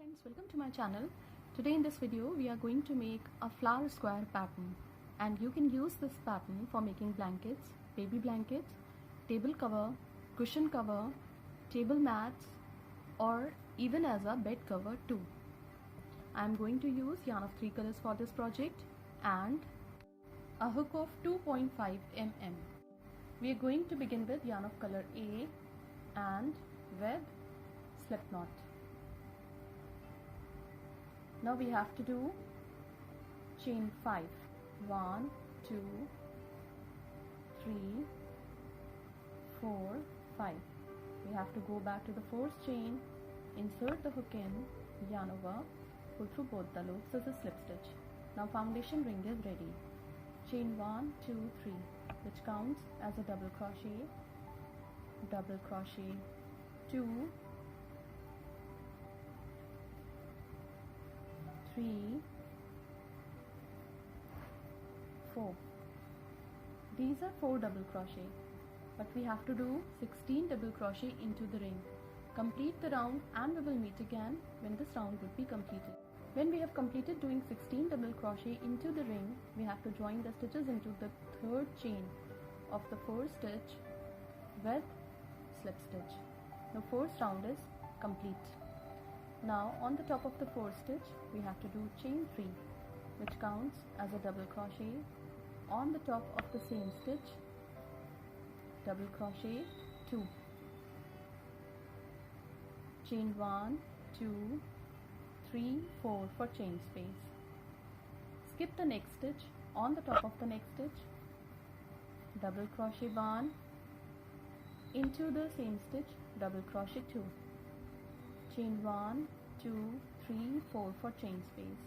Friends, welcome to my channel. Today in this video we are going to make a flower square pattern, and you can use this pattern for making blankets, baby blankets, table cover, cushion cover, table mats, or even as a bed cover too. I am going to use yarn of 3 colors for this project and a hook of 2.5 mm. We are going to begin with yarn of color A and with slip knot. Now we have to do chain 5. 1, 2, 3, 4, 5. We have to go back to the fourth chain, insert the hook in, yarn over, pull through both the loops as a slip stitch. Now foundation ring is ready. Chain 1, 2, 3, which counts as a double crochet, 2, 3, 4. These are 4 double crochet, but we have to do 16 double crochet into the ring. Complete the round and we will meet again when this round would be completed. When we have completed doing 16 double crochet into the ring, we have to join the stitches into the third chain of the fourth stitch with slip stitch. The fourth round is complete. Now on the top of the fourth stitch we have to do chain 3, which counts as a double crochet. On the top of the same stitch, double crochet 2, chain 1, 2, 3, 4 for chain space. Skip the next stitch. On the top of the next stitch, double crochet 1, into the same stitch, double crochet 2, chain 1, 2, 3, 4 for chain space.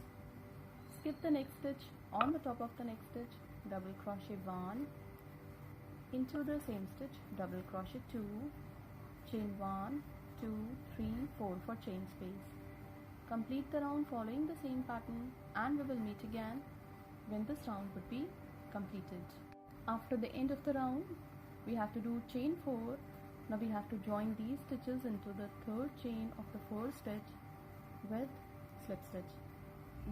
Skip the next stitch. On the top of the next stitch, double crochet 1, into the same stitch, double crochet 2, chain 1, 2, 3, 4 for chain space. Complete the round following the same pattern and we will meet again when this round would be completed. After the end of the round, we have to do chain 4. Now we have to join these stitches into the third chain of the fourth stitch with slip stitch.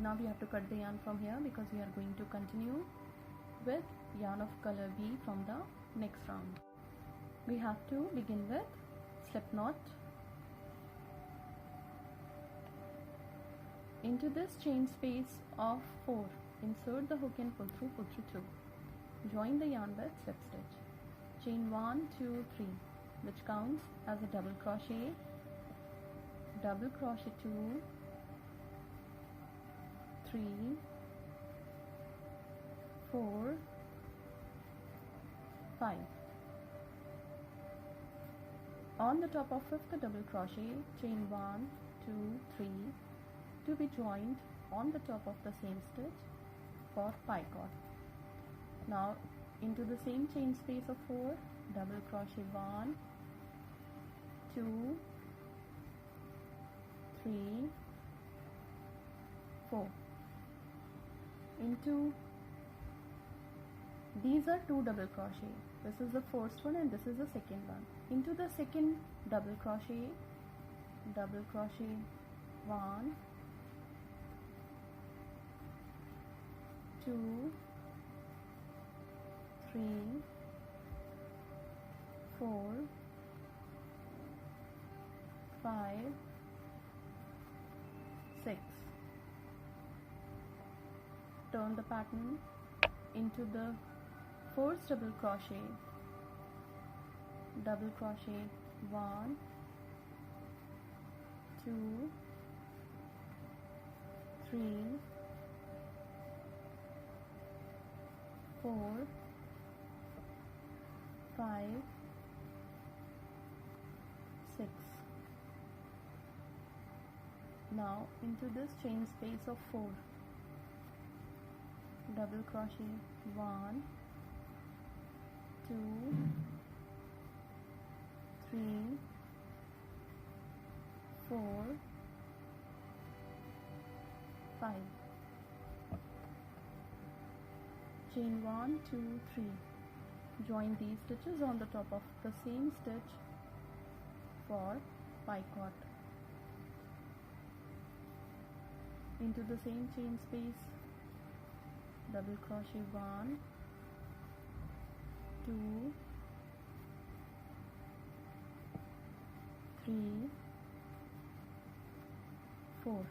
Now we have to cut the yarn from here because we are going to continue with yarn of color B from the next round. We have to begin with slip knot. Into this chain space of 4, insert the hook and pull through 2. Join the yarn with slip stitch. Chain 1, 2, 3, which counts as a double crochet 2, 3, 4, 5. On the top of fifth double crochet, chain 1, 2, 3 to be joined on the top of the same stitch for picot. Now into the same chain space of 4, double crochet 1, 2, 3, 4. Into these are 2 double crochet. This is the first one and this is the second one. Into the second double crochet 1, 2, 3, 4, 5, 6. Turn the pattern into the first double crochet 1, 2, 3, 4, 5, 6. Now into this chain space of 4, double crochet 1, 2, 3, 4, 5. Chain 1, 2, 3. Join these stitches on the top of the same stitch for picot. into the same chain space, double crochet 1, 2, 3, 4.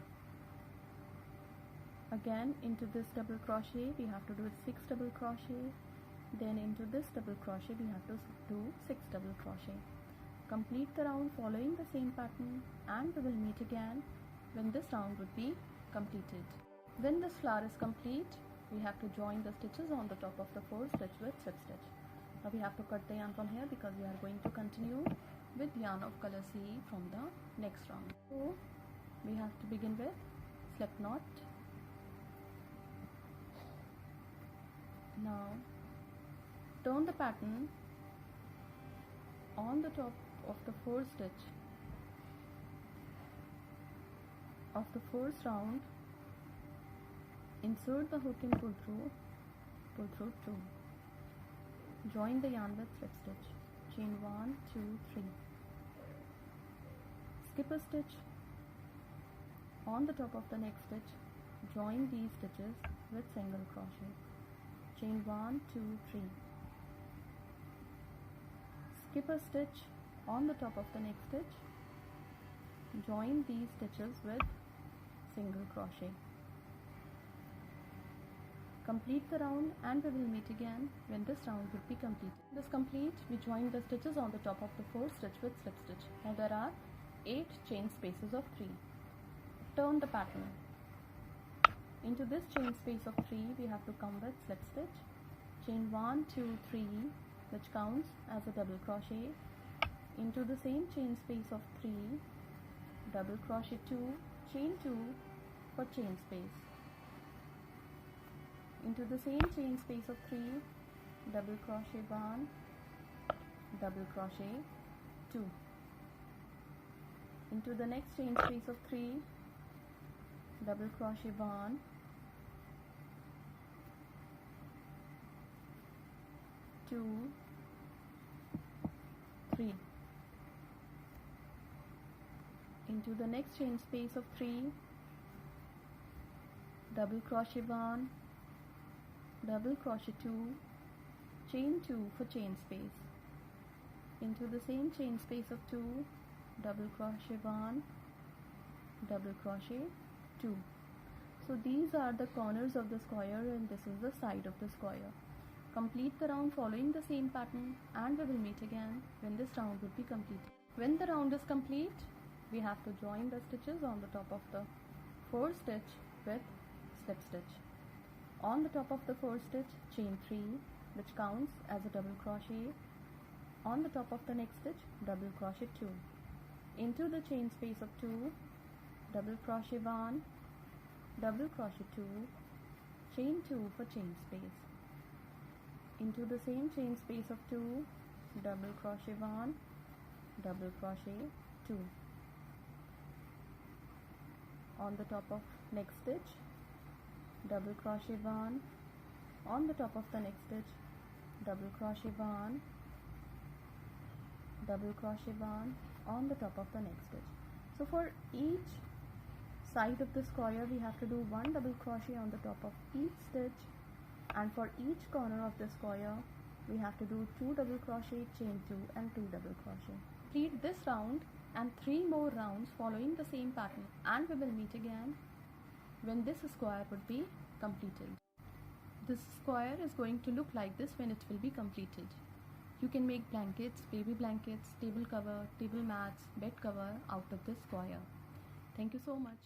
Again into this double crochet we have to do 6 double crochet, then into this double crochet we have to do 6 double crochet. Complete the round following the same pattern, and we will meet again when this round would be completed. When this flower is complete, we have to join the stitches on the top of the 4th stitch with slip stitch. Now we have to cut the yarn from here because we are going to continue with yarn of color C from the next round. So we have to begin with slip knot. Now turn the pattern on the top of the 4th stitch of the 4th round. Insert the hook and pull through 2. Join the yarn with slip stitch. Chain 1, 2, 3. Skip a stitch on the top of the next stitch. Join these stitches with single crochet. Chain 1, 2, 3. Skip a stitch on the top of the next stitch. Join these stitches with single crochet. Complete the round, and we will meet again when this round will be completed. This complete, we join the stitches on the top of the 4th stitch with slip stitch. Now there are 8 chain spaces of 3. Turn the pattern. Into this chain space of 3 we have to come with slip stitch. Chain 1, 2, 3, which counts as a double crochet. Into the same chain space of 3, double crochet 2, chain 2 for chain space. Into the same chain space of 3, double crochet 1, double crochet 2. Into the next chain space of 3, double crochet 1, two, 3. Into the next chain space of 3, double crochet 1, double crochet 2, chain 2 for chain space. Into the same chain space of 2, double crochet 1, double crochet 2. So these are the corners of the square, and this is the side of the square. Complete the round following the same pattern, and we will meet again when this round will be completed. When the round is complete, we have to join the stitches on the top of the 4th stitch with slip stitch. On the top of the 4th stitch, chain 3, which counts as a double crochet. On the top of the next stitch, double crochet 2. Into the chain space of 2, double crochet 1, double crochet 2, chain 2 for chain space. Into the same chain space of 2, double crochet 1, double crochet 2. On the top of next stitch, double crochet 1. On the top of the next stitch, double crochet 1, double crochet 1 on the top of the next stitch. So for each side of the square we have to do 1 double crochet on the top of each stitch, and for each corner of the square we have to do 2 double crochet, chain 2 and 2 double crochet. Repeat this round and 3 more rounds following the same pattern, and we will meet again when this square would be completed. This square is going to look like this when it will be completed. You can make blankets, baby blankets, table cover, table mats, bed cover out of this square. Thank you so much.